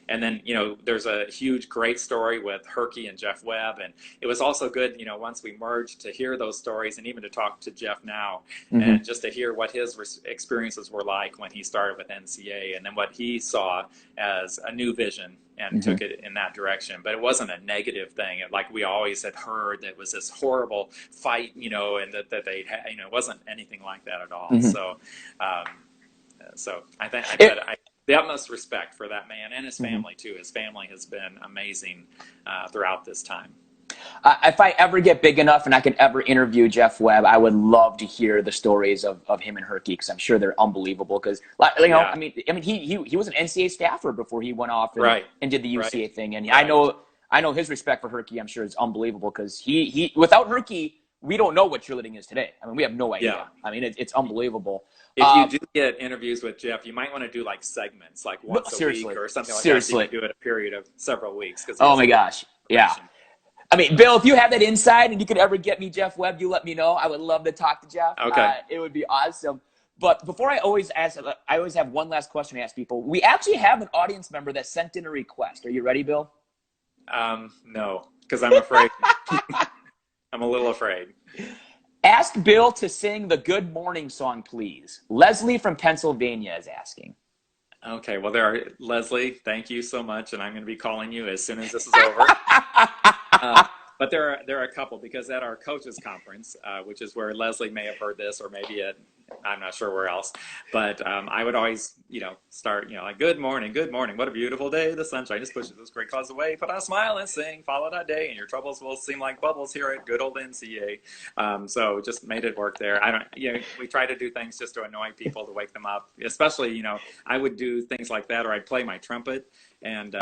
and then, there's a huge, great story with Herky and Jeff Webb. And it was also good, once we merged, to hear those stories and even to talk to Jeff now and just to hear what his experiences were like when he started with NCA, and then what he saw as a new vision and took it in that direction. But it wasn't a negative thing. Like we always had heard that it was this horrible fight, and that they had, it wasn't anything like that at all. So I think the utmost respect for that man and his family too. His family has been amazing throughout this time. If I ever get big enough and I can ever interview Jeff Webb, I would love to hear the stories of him and Herky, because I'm sure they're unbelievable. Because I mean, he was an NCAA staffer before he went off and did the UCA thing, and I know his respect for Herky, I'm sure, is unbelievable, because he without Herky, we don't know what cheerleading is today. I mean, we have no idea. Yeah. I mean, it's unbelievable. If you do get interviews with Jeff, you might want to do like segments, like once a week or something like that. So you can do it a period of several weeks. Oh my gosh. Yeah. I mean, Bill, if you have that insight and you could ever get me Jeff Webb, you let me know. I would love to talk to Jeff. Okay. It would be awesome. But before I always have one last question to ask people. We actually have an audience member that sent in a request. Are you ready, Bill? No, because I'm afraid. I'm a little afraid. Ask Bill to sing the Good Morning song, please. Leslie from Pennsylvania is asking. Okay, well, Leslie, thank you so much, and I'm going to be calling you as soon as this is over. Uh, but there are a couple because at our coaches conference, which is where Leslie may have heard this, or maybe I'm not sure where else. But I would always, start, like, good morning, what a beautiful day. The sunshine just pushes those gray clouds away. Put on a smile and sing, follow that day, and your troubles will seem like bubbles here at good old NCA. So just made it work there. We try to do things just to annoy people, to wake them up. Especially, I would do things like that, or I'd play my trumpet and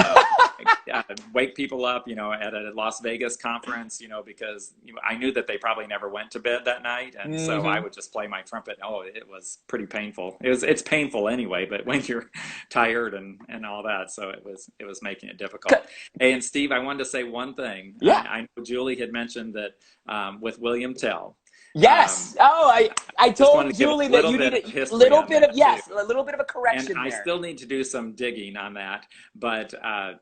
wake people up, at a Las Vegas conference, because I knew that they probably never went to bed that night, and so I would just play my trumpet. Oh, it was pretty painful. It's painful anyway, but when you're tired and all that, so it was making it difficult. Hey, and Steve, I wanted to say one thing. Yeah. I know Julie had mentioned that with William Tell. Yes. I told Julie that you need a little bit of a correction and I there. still need to do some digging on that. But I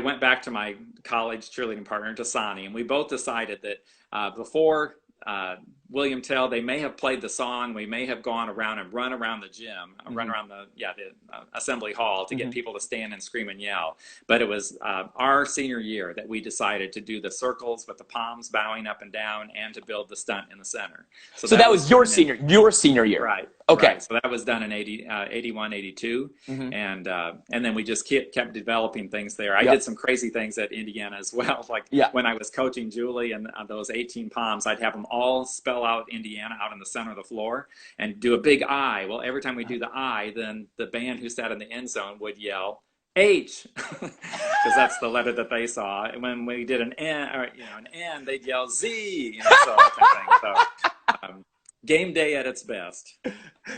went back to my college cheerleading partner, Dasani, and we both decided that before William Tell, they may have played the song. We may have gone around and run around the gym, run around the assembly hall to get people to stand and scream and yell. But it was our senior year that we decided to do the circles with the palms bowing up and down, and to build the stunt in the center. So that was your senior year, right? Okay. Right. So that was done in 81, 82, and then we just kept developing things there. I did some crazy things at Indiana as well. Like when I was coaching Julie and those 18 palms, I'd have them all spell out Indiana out in the center of the floor and do a big I. Well, every time we do the I, then the band who sat in the end zone would yell H, because that's the letter that they saw. And when we did an N, or an N, they'd yell Z. So that kind of thing. So game day at its best.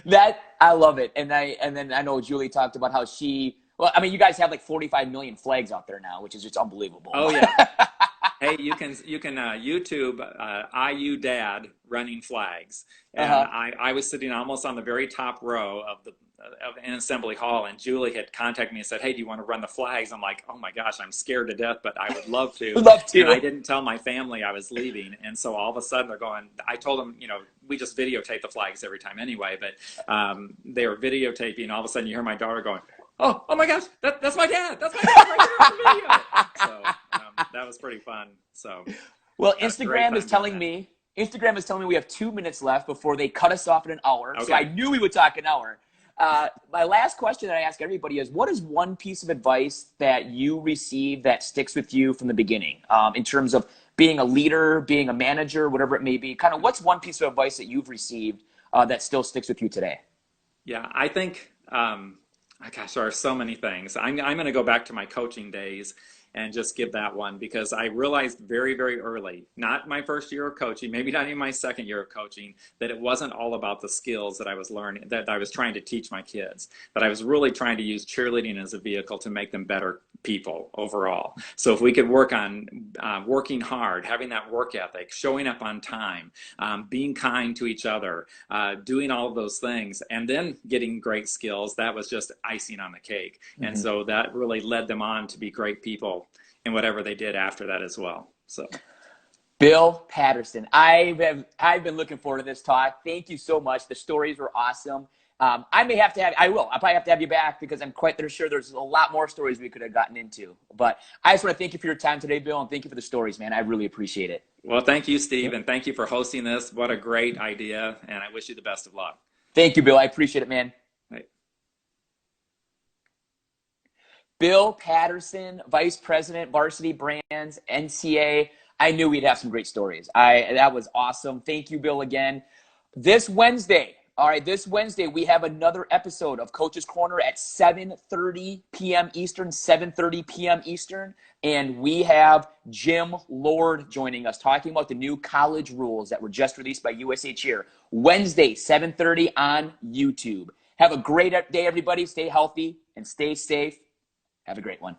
That I love it, and then I know Julie talked about how you guys have like 45 million flags out there now, which is just unbelievable. Oh yeah. Hey, you can YouTube IU Dad running flags, and I was sitting almost on the very top row of an assembly hall, and Julie had contacted me and said, "Hey, do you want to run the flags?" I'm like, "Oh my gosh, I'm scared to death, but I would love to." Love to. And I didn't tell my family I was leaving, and so all of a sudden they're going. I told them, we just videotape the flags every time anyway, but they were videotaping, and all of a sudden you hear my daughter going, Oh my gosh, that's my dad. That's my dad right there in the video. So that was pretty fun. So well, Instagram is telling me we have 2 minutes left before they cut us off in an hour. Okay. So I knew we would talk an hour. My last question that I ask everybody is, what is one piece of advice that you received that sticks with you from the beginning, in terms of being a leader, being a manager, whatever it may be? Kind of what's one piece of advice that you've received that still sticks with you today? Yeah, I think, gosh, there are so many things. I'm going to go back to my coaching days and just give that one, because I realized very, very early, not my first year of coaching, maybe not even my second year of coaching, that it wasn't all about the skills that I was learning, that I was trying to teach my kids, that I was really trying to use cheerleading as a vehicle to make them better people overall. So if we could work on working hard, having that work ethic, showing up on time, being kind to each other, doing all of those things, and then getting great skills, that was just icing on the cake. Mm-hmm. And so that really led them on to be great people in whatever they did after that as well. So, Bill Patterson, I've been looking forward to this talk. Thank you so much. The stories were awesome. I'll probably have to have you back, because I'm quite sure there's a lot more stories we could have gotten into. But I just want to thank you for your time today, Bill, and thank you for the stories, man. I really appreciate it. Well, thank you, Steve, and thank you for hosting this. What a great idea, and I wish you the best of luck. Thank you, Bill. I appreciate it, man. Right. Bill Patterson, Vice President, Varsity Brands, NCA. I knew we'd have some great stories. That was awesome. Thank you, Bill, again. This Wednesday, we have another episode of Coach's Corner at 7:30 p.m. Eastern, 7:30 p.m. Eastern. And we have Jim Lord joining us, talking about the new college rules that were just released by USA Cheer. Wednesday, 7:30 on YouTube. Have a great day, everybody. Stay healthy and stay safe. Have a great one.